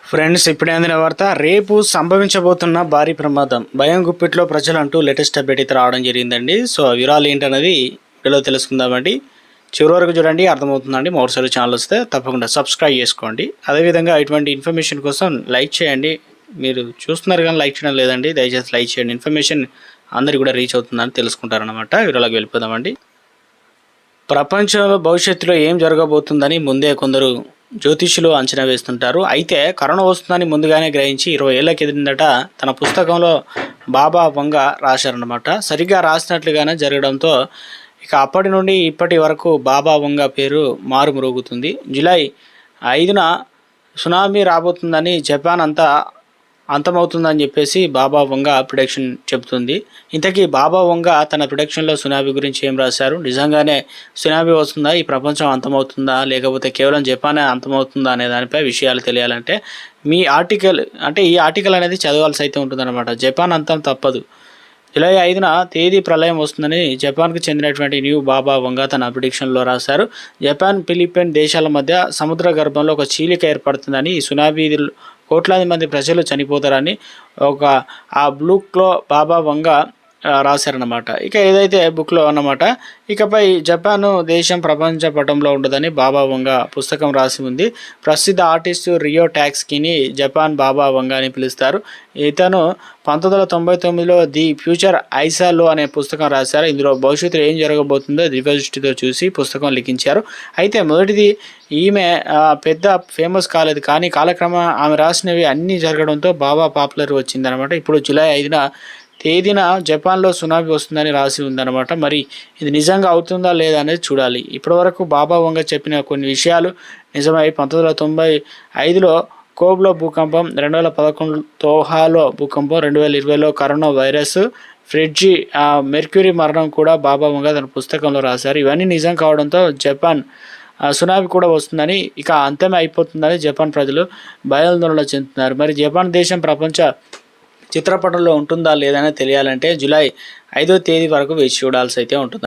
Friends, ఇప్పుడే అందిన వార్త. రేపు సంభవించబోతున్న భారీ ప్రమాదం, భయం గుప్పిట్లో ప్రజలంటూ లేటెస్ట్ అప్డేట్ అయితే రావడం జరిగిందండి. సో వివరాలు ఏంటనేది వీడియోలో తెలుసుకుందామండి. చివరి వరకు చూడండి, అర్థమవుతుందండి. మరోసారి ఛానల్ వస్తే తప్పకుండా సబ్స్క్రైబ్ చేసుకోండి. అదేవిధంగా ఇటువంటి ఇన్ఫర్మేషన్ కోసం లైక్ చేయండి. మీరు చూస్తున్నారు కానీ లైక్ చేయడం లేదండి, దయచేసి లైక్ చేయండి. ఇన్ఫర్మేషన్ అందరికీ కూడా రీచ్ అవుతుందని తెలుసుకుంటారనమాట. వీడియోలోకి వెళ్ళిపోదామండి. ప్రపంచంలో భవిష్యత్తులో ఏం జరగబోతుందని ముందే కొందరు జ్యోతిష్యులు అంచనా వేస్తుంటారు. అయితే కరోనా వస్తుందని ముందుగానే గ్రహించి 20 ఏళ్ల కిందట తన పుస్తకంలో బాబా వంగ రాశారనమాట. సరిగ్గా రాసినట్లుగానే జరగడంతో ఇక అప్పటి నుండి ఇప్పటి వరకు బాబా వంగ పేరు మారుమ్రోగుతుంది. జూలై 5న సునామీ రాబోతుందని జపాన్ అంతా అంతమవుతుందని చెప్పేసి బాబా వంగ ప్రిడిక్షన్ చెబుతుంది. ఇంతకీ బాబా వంగ తన ప్రిడిక్షన్లో సునామీ గురించి ఏం రాశారు? నిజంగానే సునామీ వస్తుందా? ఈ ప్రపంచం అంతమవుతుందా? లేకపోతే కేవలం జపానే అంతమవుతుందా అనే దానిపై విషయాలు తెలియాలంటే ఈ ఆర్టికల్ అనేది చదవాల్సి అయితే ఉంటుందన్నమాట. జపాన్ అంతం తప్పదు. జూలై 5న తేదీ ప్రళయం వస్తుందని జపాన్కు చెందినటువంటి న్యూ బాబా వంగ తన ప్రిడిక్షన్లో రాశారు. జపాన్, ఫిలిప్పైన్ దేశాల మధ్య సముద్ర గర్భంలో ఒక చీలిక ఏర్పడుతుందని, ఈ సునామీ కోట్లాది మంది ప్రజలు చనిపోతారని ఆ బుక్లో బాబా వంగ రాశారన్నమాట. ఇక ఏదైతే బుక్లో అన్నమాట, ఇకపై జపాన్ దేశం ప్రపంచ పటంలో ఉండదని బాబా వంగ పుస్తకం రాసి ఉంది. ప్రసిద్ధ ఆర్టిస్టు రియో టాక్స్కీని జపాన్ బాబా వంగ అని పిలుస్తారు. ఇతను 1999లో ది ఫ్యూచర్ ఐసాలో అనే పుస్తకం రాశారు. ఇందులో భవిష్యత్తులో ఏం జరగబోతుందో దివ్యదృష్టితో చూసి పుస్తకం లిఖించారు. అయితే మొదటిది ఈమె పెద్ద ఫేమస్ కాలేదు, కానీ కాలక్రమం ఆమె రాసినవి అన్నీ జరగడంతో బాబా పాపులర్ వచ్చిందనమాట. ఇప్పుడు జూలై 5న తేదీన జపాన్లో సునామీ వస్తుందని రాసి ఉందన్నమాట. మరి ఇది నిజంగా అవుతుందా లేదా అనేది చూడాలి. ఇప్పటివరకు బాబా వంగ చెప్పిన కొన్ని విషయాలు నిజమై 1995లో కోబ్లో భూకంపం, 2011 తోహాలో భూకంపం, 2020లో కరోనా వైరస్, ఫ్రిడ్జి మెర్క్యూరీ మరణం కూడా బాబా వంగ తన పుస్తకంలో రాశారు. ఇవన్నీ నిజం కావడంతో జపాన్ సునామీ కూడా వస్తుందని, ఇక అంతమే అయిపోతుందని జపాన్ ప్రజలు భయాందోళన చెందుతున్నారు. మరి జపాన్ దేశం ప్రపంచ చిత్రపటంలో ఉంటుందా లేదని తెలియాలంటే జూలై 5వ తేదీ వరకు వేచి చూడాల్సి అయితే ఉంటుంది.